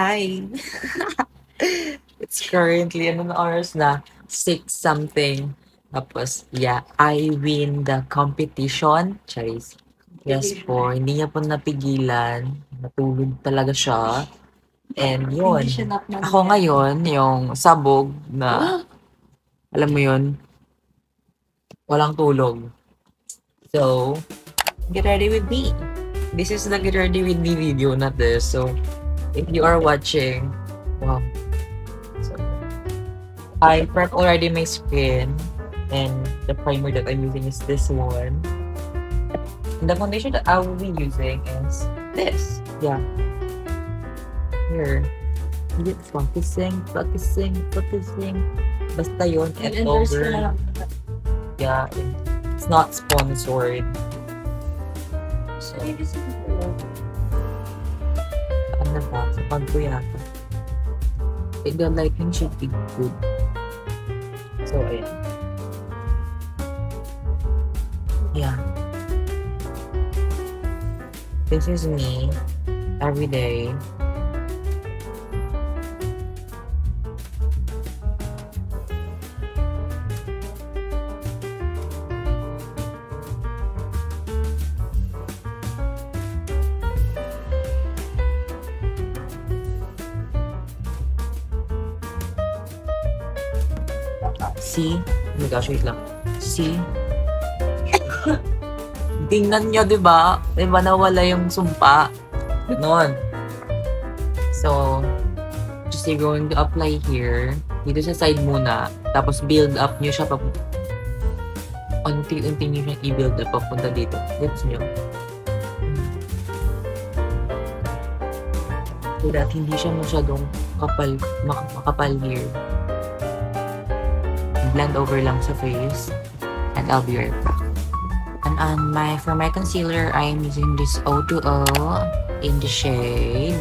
time. It's currently, anong oras na? 6 something. Tapos, yeah, I win the competition. Charis. Yes po, hindi niya po napigilan. Natulog talaga siya. And yun, ako ngayon, yung sabog na, alam mo yun, walang tulog. So, get ready with me. This is the get ready with me video, not this. So, if you are watching, wow. So, I prep already my skin. And the primer that I'm using is this one. And the foundation that I will be using is this. Yeah. Here. Hindi, focusing. Basta yun, over. Yeah, it's not sponsored. So, ano ba? Sa pag ko yata. The lighting should be good. So, ayan. Yeah. This is me every day. See? Oh my gosh, wait lang. See? Tingnan nyo, diba? Diba nawala yung sumpa? Ganon. So, just you're going to apply here. Dito sa side muna. Tapos build up nyo siya unti-unti nyo siya i-build up papunta dito. Gets nyo? So that hindi siya masyadong makapal here. Blend over lang sa face. And I'll be right back. And for my concealer, I'm using this O2O in the shade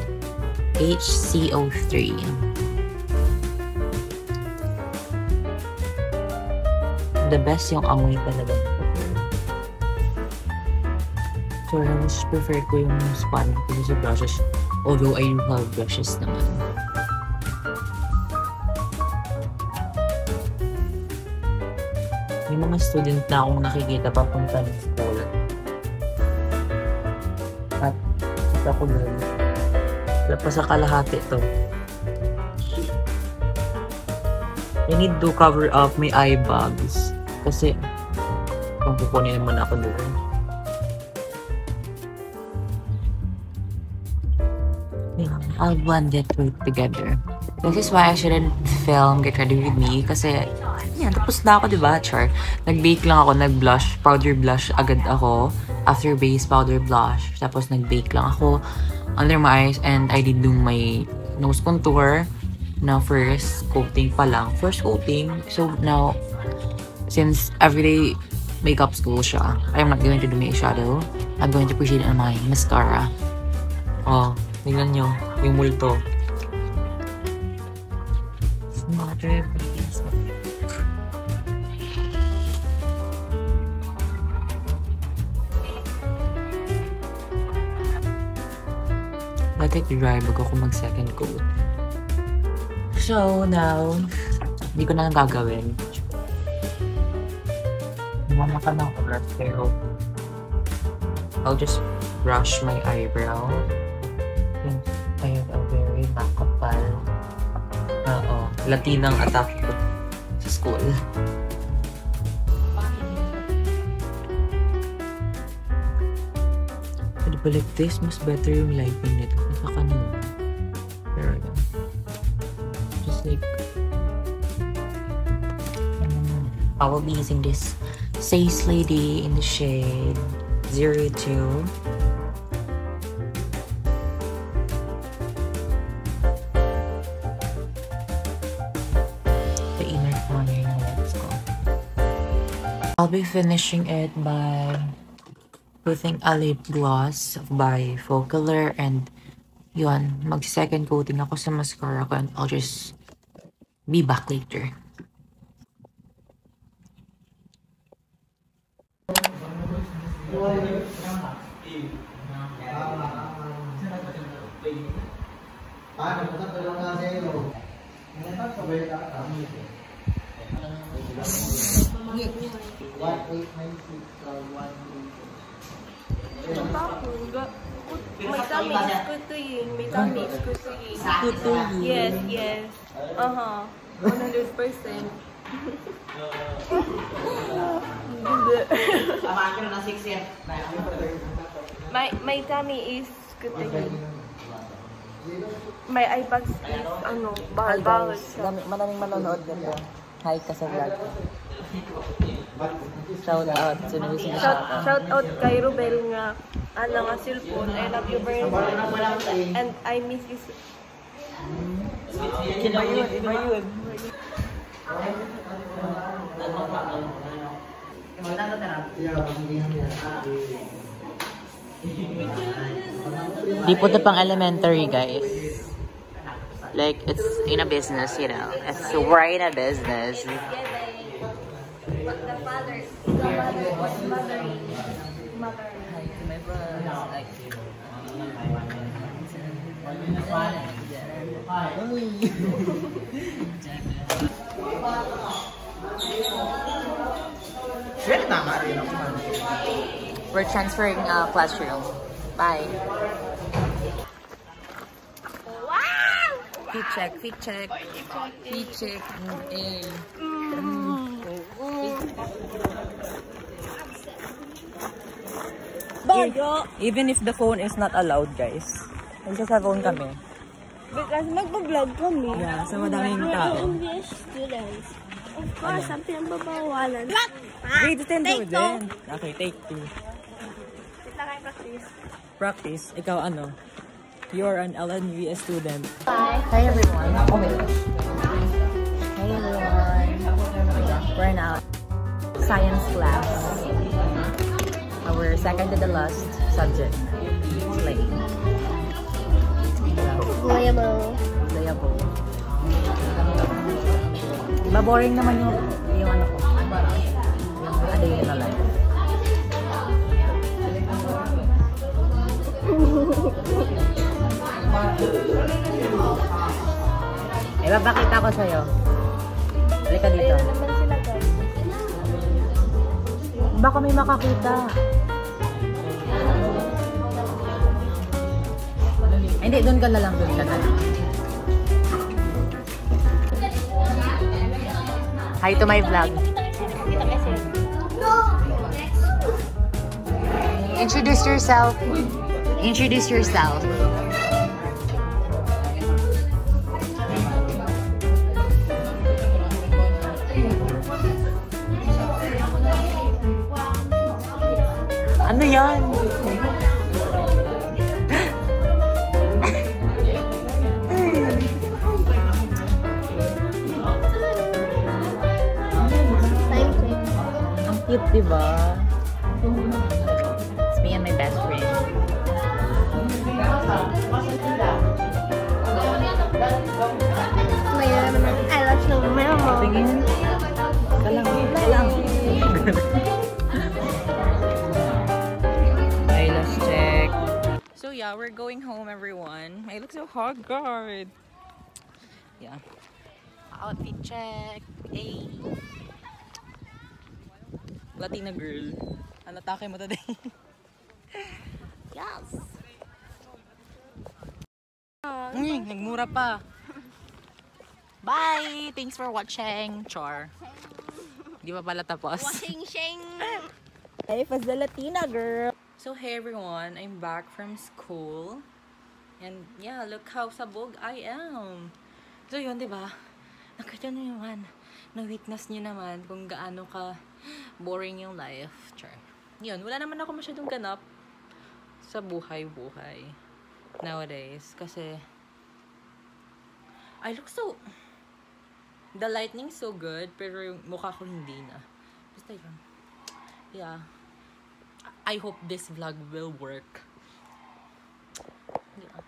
HCO3. The best yung amoy talaga. So, I mas prefer ko yung sponge kasi sa brushes. Although I do have brushes naman. May mga student na akong nakikita papunta ng school. At isa ko doon. Wala pa sa kalahati to. I need to cover up my eye bags. Kasi kung kukunin naman ako doon. Yeah, I'll blend it together. This is why I shouldn't film Get Ready With Me. Kasi yan, tapos na ako, diba, char? Nag-bake lang ako, nag-blush, powder blush agad ako. After base, powder blush. Tapos nag-bake lang ako under my eyes. And I did do my nose contour na first coating pa lang. First coating. So now, since everyday makeup school siya, I'm not going to do my shadow. I'm going to proceed on my mascara. Oh, tingnan nyo. Yung multo. Mother, please. Let it dry bago ako mag-second coat. So, now, hindi ko na lang gagawin. Mama ka ng oras, pero I'll just brush my eyebrow. I have a very makapal Latinang attack ko sa school. But like this, mas better yung lighting nito sa kanina. Pero yun. Just like, I will be using this Says Lady in the shade 02. The inner corner ng lips ko. I'll be finishing it by putting a lip gloss by Focalure, and yun, mag-second coating ako sa mascara ko, and I'll just be back later. My tummy is kutuyin. My tummy is kutuyin. Kutuyin. Yes, yes. 100%. My tummy is kutuyin. My eyebags is bahal-bahal siya. Maraming manonood nito. Hi ka sa vlog. Shout out. Shout out kay Rubel nga nga cellphone. I love you very much. And I miss you. Iba yun. Di po ito pang elementary, guys. Like, it's in a business, you know. It's right in a business. The mother was mothering. My friends, like... We're transferring classroom. Bye. Wow! Fit check. Even if the phone is not allowed, guys. Magsa-phone kami. Because magpa-vlog kami. Yeah, sa madaming tao. English students. Of course, ang pinagbabawalan. Grade 10 student. Okay, take 2. Sit lang kayo practice. Practice. Ikaw ano? You're an LNVS student. Bye. Hi everyone. Oh wait. Hey everyone. We're now science class. Our second to the last subject. Play. Playable. Diba boring naman yung ano ko? Yung a day in a life. Papakita ko sa'yo. Halika dito. Ayun naman sila guys. Baka may makakita. Hindi, doon ka na lang. Hi to my vlog. Introduce yourself. Ano yan? Ang cute, diba? It's me and my best friend. I love you, Mama. Tingin. Kalang. Okay, let's check. So yeah, we're going home, everyone. I look so haggard. Yeah. Outfit check. Hey. Latina girl. Ano take mo today? Yes. Nagmura pa. Bye! Thanks for watching. Char. Di pa pala tapos. Washing shing. Life as the Latina girl. So hey everyone, I'm back from school. And yeah, look how sabog I am. So yun, di ba? Nakita nyo naman. Na-witness nyo naman kung gaano ka boring yung life. Char. Yun, wala naman ako masyadong ganap sa buhay-buhay nowadays. Kasi I look so... The lightning's so good, pero yung mukha ko hindi na. Basta yun. Yeah. I hope this vlog will work. Yeah.